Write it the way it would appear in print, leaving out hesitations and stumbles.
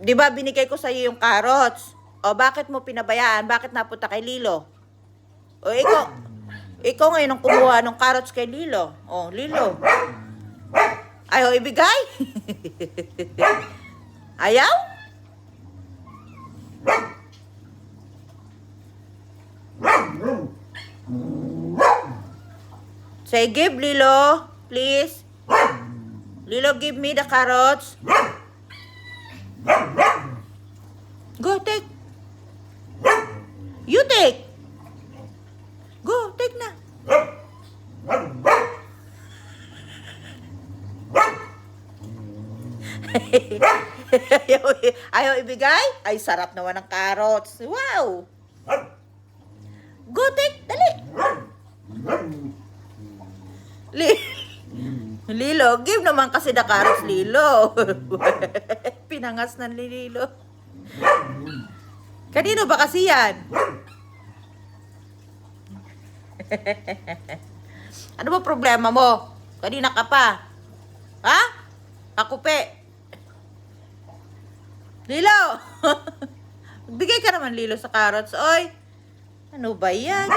Di ba binigay ko sa'yo yung carrots? O bakit mo pinabayaan? Bakit napunta kay Lilo? O ikaw ngayon ang kumuha ng carrots kay Lilo. O, Lilo. Ayaw ibigay? Ayaw? Say, give Lilo, please. Lilo, give me the carrots. Go, take. You take. Go, take na. ayaw ibigay? Ay, sarap naman ng carrots. Wow! Go, take. Dali. Lilo, give naman kasi the carrots, Lilo. Pinangas ng Lilo. Kanino ba kasi yan? Ano ba problema mo? Kanina ka pa. Ha? Kakupe. Lilo! Bigay ka naman, Lilo, sa carrots. Oy, ano ba yan?